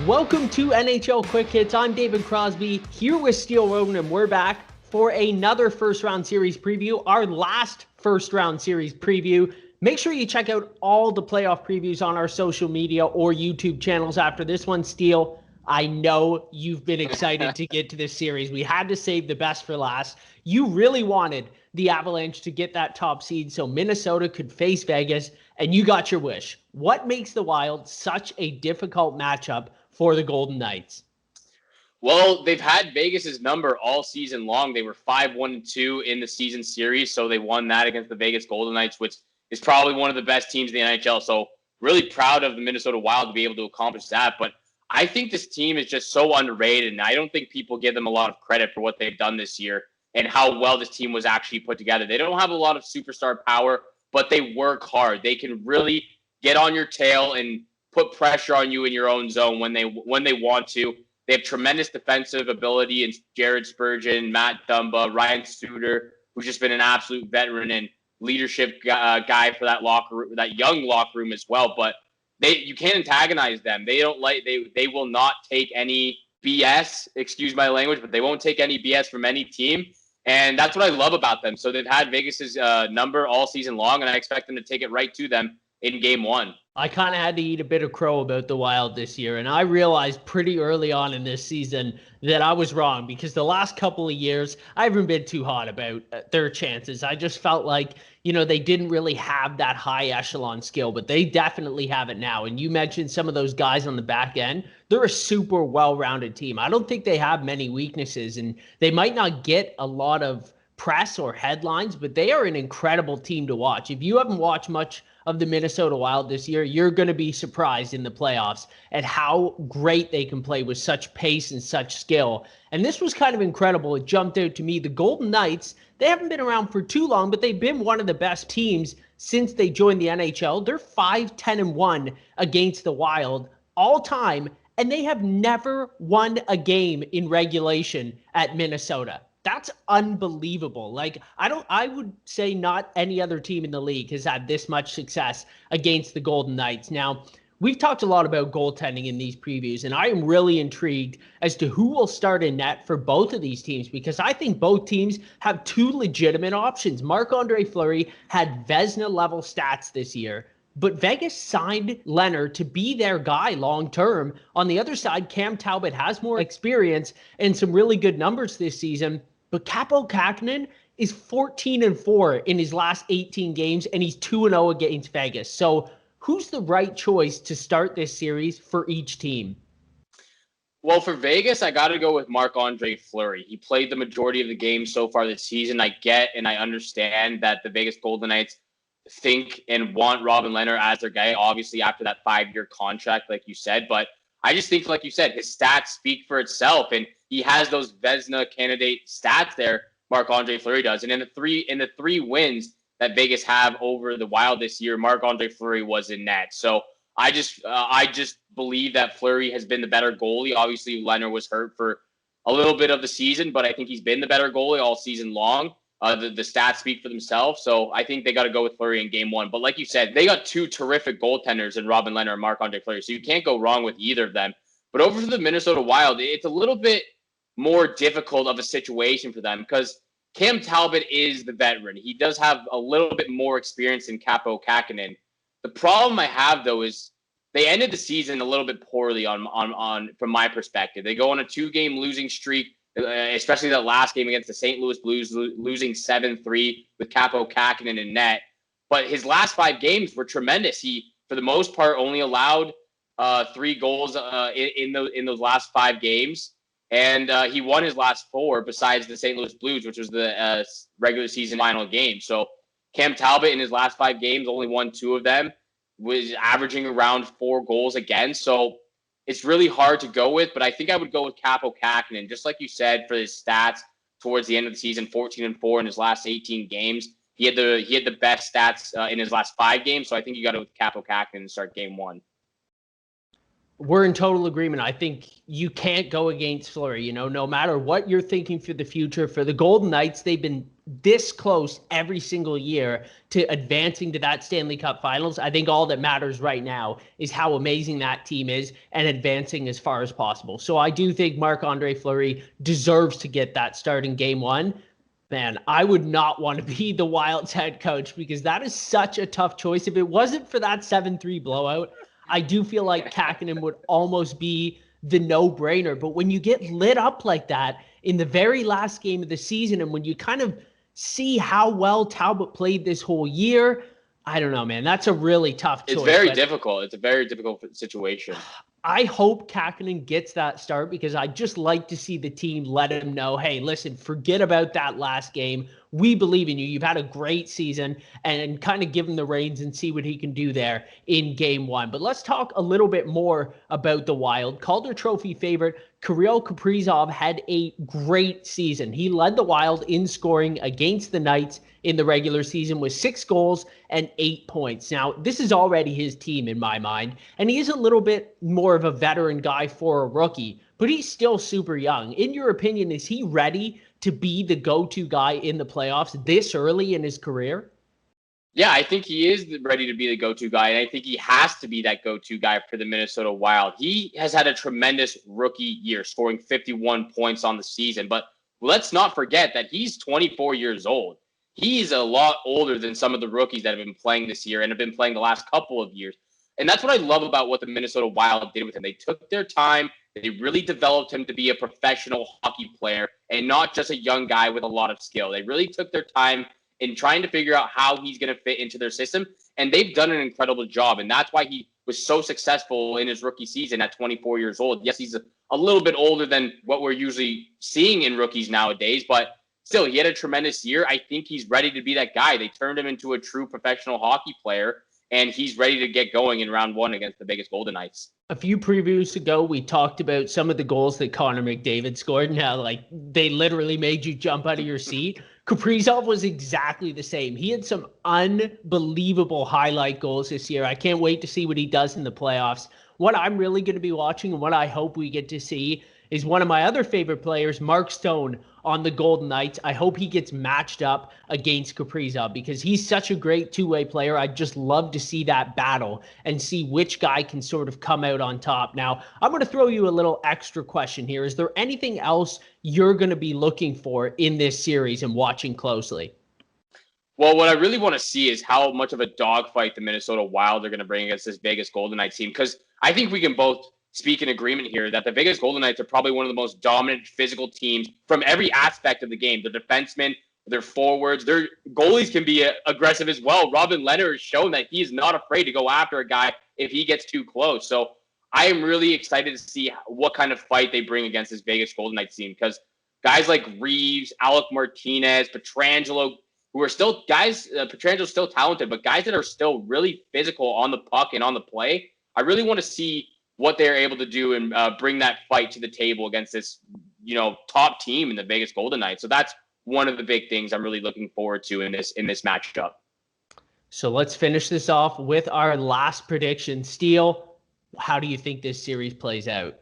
Welcome to NHL Quick Hits. I'm David Crosby here with Steele Roden, and we're back for another first round series preview, our last first round series preview. Make sure you check out all the playoff previews on our social media or YouTube channels after this one. Steele, I know you've been excited to get to this series. We had to save the best for last. You really wanted the Avalanche to get that top seed so Minnesota could face Vegas, and you got your wish. What makes the Wild such a difficult matchup for the Golden Knights? Well, they've had Vegas's number all season long. They were 5-1-2 in the season series, so they won that against the Vegas Golden Knights, which is probably one of the best teams in the NHL. So really proud of the Minnesota Wild to be able to accomplish that. But I think this team is just so underrated, and I don't think people give them a lot of credit for what they've done this year and how well this team was actually put together. They don't have a lot of superstar power, but they work hard. They can really get on your tail and put pressure on you in your own zone when they want to. They have tremendous defensive ability in Jared Spurgeon, Matt Dumba, Ryan Suter, who's just been an absolute veteran and leadership guy for that locker room, that young locker room as well. But you can't antagonize them. They will not take any BS. Excuse my language, but they won't take any BS from any team. And that's what I love about them. So they've had Vegas's number all season long, and I expect them to take it right to them in game one. I kind of had to eat a bit of crow about the Wild this year, and I realized pretty early on in this season that I was wrong because the last couple of years, I haven't been too hot about their chances. I just felt like, they didn't really have that high echelon skill, but they definitely have it now. And you mentioned some of those guys on the back end. They're a super well-rounded team. I don't think they have many weaknesses, and they might not get a lot of press or headlines, but they are an incredible team to watch. If you haven't watched much of the Minnesota Wild this year, you're going to be surprised in the playoffs at how great they can play with such pace and such skill. And this was kind of incredible. It jumped out to me. The Golden Knights, they haven't been around for too long, but they've been one of the best teams since they joined the NHL. They're 5-10-1 against the Wild all time, and they have never won a game in regulation at Minnesota. That's unbelievable. I would say not any other team in the league has had this much success against the Golden Knights. Now, we've talked a lot about goaltending in these previews, and I am really intrigued as to who will start in net for both of these teams because I think both teams have two legitimate options. Marc-Andre Fleury had Vezina-level stats this year, but Vegas signed Leonard to be their guy long-term. On the other side, Cam Talbot has more experience and some really good numbers this season. But Kaapo Kahkonen is 14-4 in his last 18 games, and he's 2-0 against Vegas. So who's the right choice to start this series for each team? Well, for Vegas, I got to go with Marc-Andre Fleury. He played the majority of the games so far this season. I get and I understand that the Vegas Golden Knights think and want Robin Lehner as their guy, obviously after that 5-year contract, like you said. But I just think, like you said, his stats speak for itself, and he has those Vezina candidate stats there. Marc-Andre Fleury does, and in the three wins that Vegas have over the Wild this year, Marc-Andre Fleury was in net. So I just believe that Fleury has been the better goalie. Obviously, Lehner was hurt for a little bit of the season, but I think he's been the better goalie all season long. The stats speak for themselves, so I think they got to go with Fleury in game one. But like you said, they got two terrific goaltenders in Robin Lehner and Marc-Andre Fleury, so you can't go wrong with either of them. But over to the Minnesota Wild, it's a little bit more difficult of a situation for them because Cam Talbot is the veteran. He does have a little bit more experience than Kaapo Kahkonen. The problem I have, though, is they ended the season a little bit poorly on from my perspective. They go on a 2-game losing streak, especially that last game against the St. Louis Blues, losing 7-3 with Kaapo Kahkonen in net. But his last 5 games were tremendous. He, for the most part, only allowed 3 goals in those last 5 games. And he won his last 4 besides the St. Louis Blues, which was the regular season final game. So Cam Talbot in his last 5 games only won 2 of them, was averaging around 4 goals against. So it's really hard to go with, but I think I would go with Kaapo Kahkonen. Just like you said, for his stats towards the end of the season, 14-4 in his last 18 games. He had the best stats in his last 5 games, so I think you got to go with Kaapo Kahkonen and start game one. We're in total agreement. I think you can't go against Fleury. No matter what you're thinking for the future, for the Golden Knights, they've been this close every single year to advancing to that Stanley Cup Finals. I think all that matters right now is how amazing that team is and advancing as far as possible. So I do think Marc-Andre Fleury deserves to get that start in game one. Man, I would not want to be the Wild's head coach because that is such a tough choice. If it wasn't for that 7-3 blowout, I do feel like Kahkonen would almost be the no-brainer. But when you get lit up like that in the very last game of the season, and when you kind of see how well Talbot played this whole year, I don't know, man. That's a really tough choice. It's very difficult. It's a very difficult situation. I hope Kahkonen gets that start because I just like to see the team let him know, hey, listen, forget about that last game. We believe in you. You've had a great season, and kind of give him the reins and see what he can do there in game one. But let's talk a little bit more about the Wild. Calder Trophy favorite Kirill Kaprizov had a great season. He led the Wild in scoring against the Knights in the regular season with 6 goals and 8 points. Now, this is already his team in my mind, and he is a little bit more of a veteran guy for a rookie, but he's still super young. In your opinion, is he ready to be the go-to guy in the playoffs this early in his career? Yeah, I think he is ready to be the go-to guy, and I think he has to be that go-to guy for the Minnesota Wild. He has had a tremendous rookie year, scoring 51 points on the season, but let's not forget that he's 24 years old. He's a lot older than some of the rookies that have been playing this year and have been playing the last couple of years. And that's what I love about what the Minnesota Wild did with him. They took their time. They really developed him to be a professional hockey player and not just a young guy with a lot of skill. They really took their time in trying to figure out how he's going to fit into their system. And they've done an incredible job. And that's why he was so successful in his rookie season at 24 years old. Yes, he's a little bit older than what we're usually seeing in rookies nowadays, but still, he had a tremendous year. I think he's ready to be that guy. They turned him into a true professional hockey player, and he's ready to get going in round one against the Vegas Golden Knights. A few previews ago, we talked about some of the goals that Connor McDavid scored and how, they literally made you jump out of your seat. Kaprizov was exactly the same. He had some unbelievable highlight goals this year. I can't wait to see what he does in the playoffs. What I'm really going to be watching and what I hope we get to see is one of my other favorite players, Mark Stone, on the Golden Knights. I hope he gets matched up against Kaprizov because he's such a great two-way player. I'd just love to see that battle and see which guy can sort of come out on top. Now, I'm going to throw you a little extra question here. Is there anything else you're going to be looking for in this series and watching closely? Well, what I really want to see is how much of a dogfight the Minnesota Wild are going to bring against this Vegas Golden Knights team, because I think we can both speak in agreement here that the Vegas Golden Knights are probably one of the most dominant physical teams from every aspect of the game. Their defensemen, their forwards, their goalies can be aggressive as well. Robin Lehner has shown that he is not afraid to go after a guy if he gets too close. So I am really excited to see what kind of fight they bring against this Vegas Golden Knights team, because guys like Reeves, Alec Martinez, Pietrangelo, who are still guys, Pietrangelo's still talented, but guys that are still really physical on the puck and on the play, I really want to see what they're able to do and bring that fight to the table against this, top team in the Vegas Golden Knights. So that's one of the big things I'm really looking forward to in this matchup. So let's finish this off with our last prediction. Steele, how do you think this series plays out?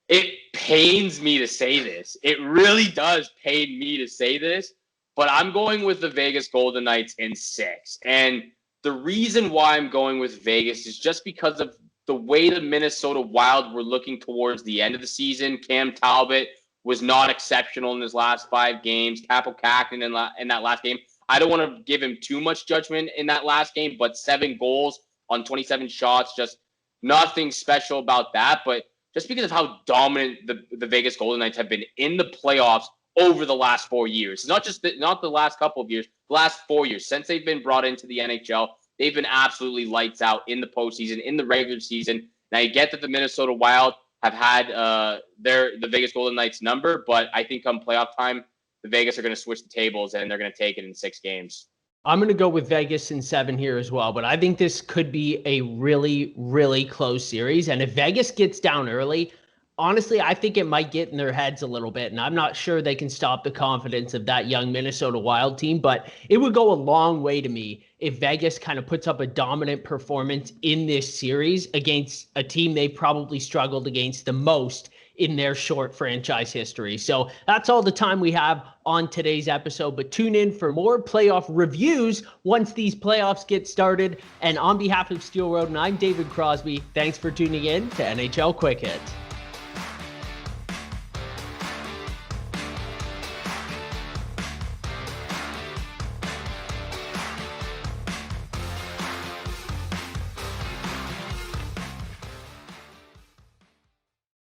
It pains me to say this. It really does pain me to say this, but I'm going with the Vegas Golden Knights in 6. And the reason why I'm going with Vegas is just because of the way the Minnesota Wild were looking towards the end of the season. Cam Talbot was not exceptional in his last 5 games. Kaapo Kahkonen in that last game. I don't want to give him too much judgment in that last game, but 7 goals on 27 shots, just nothing special about that. But just because of how dominant the Vegas Golden Knights have been in the playoffs over the last 4 years. It's not the last couple of years, the last 4 years since they've been brought into the NHL. They've been absolutely lights out in the postseason, in the regular season. Now, you get that the Minnesota Wild have had the Vegas Golden Knights number, but I think come playoff time, the Vegas are going to switch the tables and they're going to take it in 6 games. I'm going to go with Vegas in 7 here as well, but I think this could be a really, really close series. And if Vegas gets down early, honestly, I think it might get in their heads a little bit, and I'm not sure they can stop the confidence of that young Minnesota Wild team, but it would go a long way to me if Vegas kind of puts up a dominant performance in this series against a team they probably struggled against the most in their short franchise history. So that's all the time we have on today's episode, but tune in for more playoff reviews once these playoffs get started. And on behalf of Steel Road, and I'm David Crosby, thanks for tuning in to NHL Quick Hits.